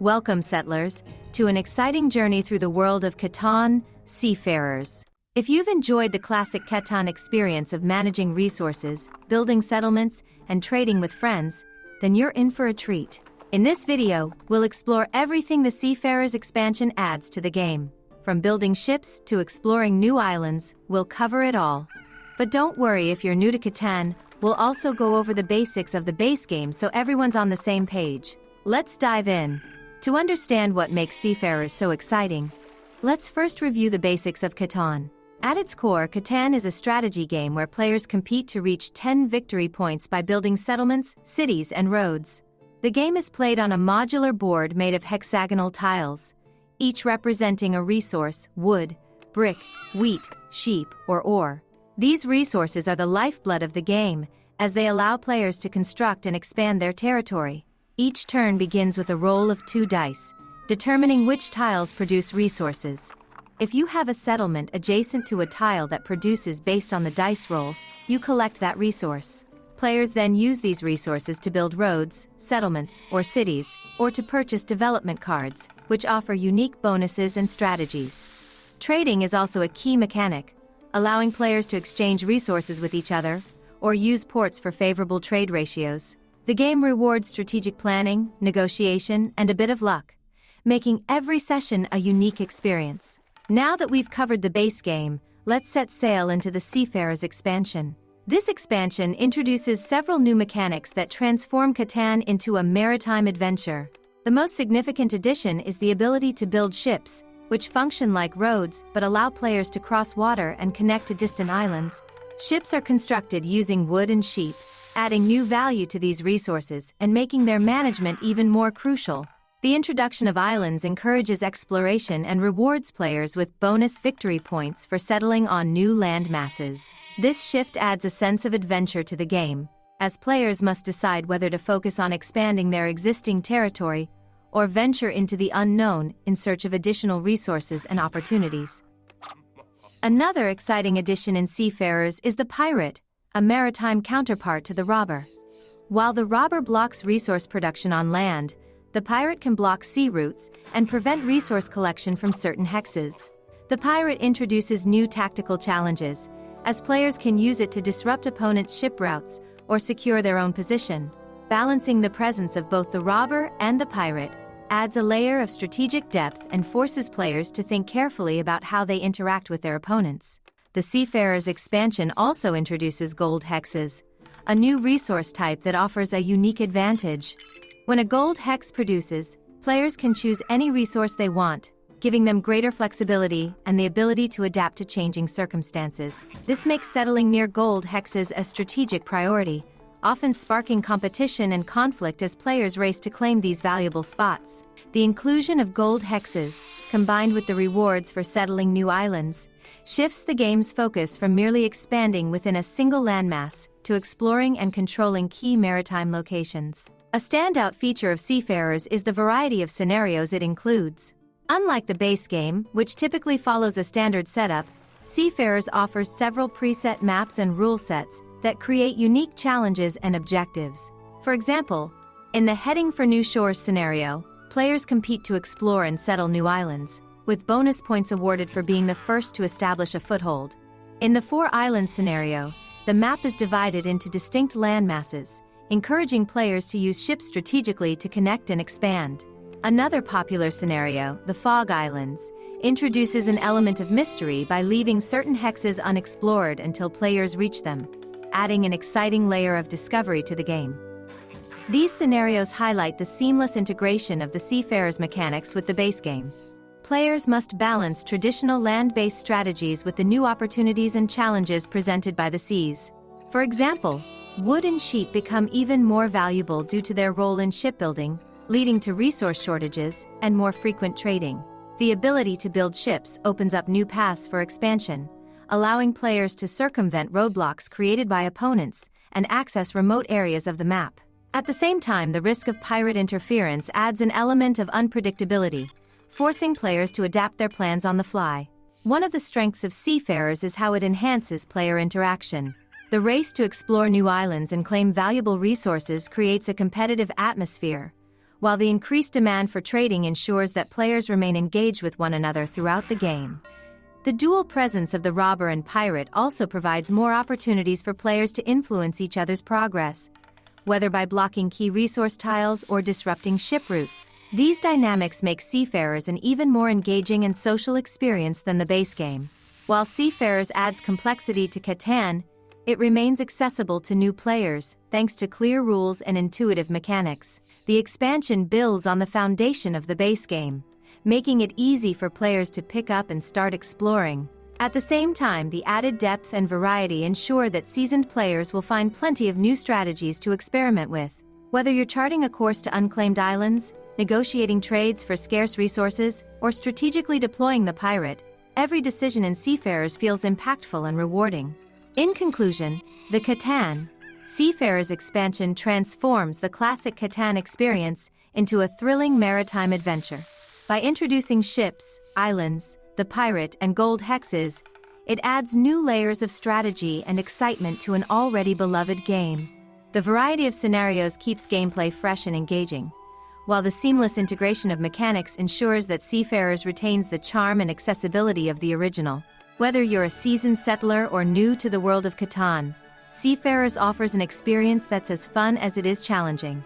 Welcome, settlers, to an exciting journey through the world of Catan, Seafarers. If you've enjoyed the classic Catan experience of managing resources, building settlements, and trading with friends, then you're in for a treat. In this video, we'll explore everything the Seafarers expansion adds to the game. From building ships to exploring new islands, we'll cover it all. But don't worry if you're new to Catan, we'll also go over the basics of the base game so everyone's on the same page. Let's dive in. To understand what makes Seafarers so exciting, let's first review the basics of Catan. At its core, Catan is a strategy game where players compete to reach 10 victory points by building settlements, cities, and roads. The game is played on a modular board made of hexagonal tiles, each representing a resource: wood, brick, wheat, sheep, or ore. These resources are the lifeblood of the game, as they allow players to construct and expand their territory. Each turn begins with a roll of 2 dice, determining which tiles produce resources. If you have a settlement adjacent to a tile that produces based on the dice roll, you collect that resource. Players then use these resources to build roads, settlements, or cities, or to purchase development cards, which offer unique bonuses and strategies. Trading is also a key mechanic, allowing players to exchange resources with each other, or use ports for favorable trade ratios. The game rewards strategic planning, negotiation, and a bit of luck, making every session a unique experience. Now that we've covered the base game, let's set sail into the Seafarers expansion. This expansion introduces several new mechanics that transform Catan into a maritime adventure. The most significant addition is the ability to build ships, which function like roads but allow players to cross water and connect to distant islands. Ships are constructed using wood and sheep, adding new value to these resources and making their management even more crucial. The introduction of islands encourages exploration and rewards players with bonus victory points for settling on new land masses. This shift adds a sense of adventure to the game, as players must decide whether to focus on expanding their existing territory or venture into the unknown in search of additional resources and opportunities. Another exciting addition in Seafarers is the pirate, a maritime counterpart to the robber. While the robber blocks resource production on land, the pirate can block sea routes and prevent resource collection from certain hexes. The pirate introduces new tactical challenges, as players can use it to disrupt opponents' ship routes or secure their own position. Balancing the presence of both the robber and the pirate adds a layer of strategic depth and forces players to think carefully about how they interact with their opponents. The Seafarers expansion also introduces gold hexes, a new resource type that offers a unique advantage. When a gold hex produces, players can choose any resource they want, giving them greater flexibility and the ability to adapt to changing circumstances. This makes settling near gold hexes a strategic priority, often sparking competition and conflict as players race to claim these valuable spots. The inclusion of gold hexes, combined with the rewards for settling new islands, shifts the game's focus from merely expanding within a single landmass to exploring and controlling key maritime locations. A standout feature of Seafarers is the variety of scenarios it includes. Unlike the base game, which typically follows a standard setup, Seafarers offers several preset maps and rule sets that create unique challenges and objectives. For example, in the Heading for New Shores scenario, players compete to explore and settle new islands, with bonus points awarded for being the first to establish a foothold. In the 4 Islands scenario, the map is divided into distinct land masses, encouraging players to use ships strategically to connect and expand. Another popular scenario, the Fog Islands, introduces an element of mystery by leaving certain hexes unexplored until players reach them, adding an exciting layer of discovery to the game. These scenarios highlight the seamless integration of the Seafarers mechanics with the base game. Players must balance traditional land-based strategies with the new opportunities and challenges presented by the seas. For example, wood and sheep become even more valuable due to their role in shipbuilding, leading to resource shortages and more frequent trading. The ability to build ships opens up new paths for expansion, allowing players to circumvent roadblocks created by opponents and access remote areas of the map. At the same time, the risk of pirate interference adds an element of unpredictability, forcing players to adapt their plans on the fly. One of the strengths of Seafarers is how it enhances player interaction. The race to explore new islands and claim valuable resources creates a competitive atmosphere, while the increased demand for trading ensures that players remain engaged with one another throughout the game. The dual presence of the robber and pirate also provides more opportunities for players to influence each other's progress, whether by blocking key resource tiles or disrupting ship routes. These dynamics make Seafarers an even more engaging and social experience than the base game. While Seafarers adds complexity to Catan, it remains accessible to new players, thanks to clear rules and intuitive mechanics. The expansion builds on the foundation of the base game, making it easy for players to pick up and start exploring. At the same time, the added depth and variety ensure that seasoned players will find plenty of new strategies to experiment with. Whether you're charting a course to unclaimed islands, negotiating trades for scarce resources, or strategically deploying the pirate, every decision in Seafarers feels impactful and rewarding. In conclusion, the Catan Seafarers expansion transforms the classic Catan experience into a thrilling maritime adventure. By introducing ships, islands, the pirate, and gold hexes, it adds new layers of strategy and excitement to an already beloved game. The variety of scenarios keeps gameplay fresh and engaging, while the seamless integration of mechanics ensures that Seafarers retains the charm and accessibility of the original. Whether you're a seasoned settler or new to the world of Catan, Seafarers offers an experience that's as fun as it is challenging.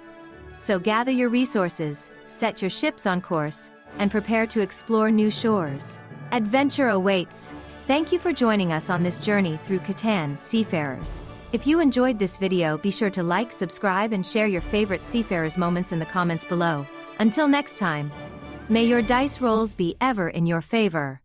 So gather your resources, set your ships on course, and prepare to explore new shores. Adventure awaits. Thank you for joining us on this journey through Catan Seafarers. If you enjoyed this video, be sure to like, subscribe, and share your favorite Seafarers moments in the comments below. Until next time, may your dice rolls be ever in your favor.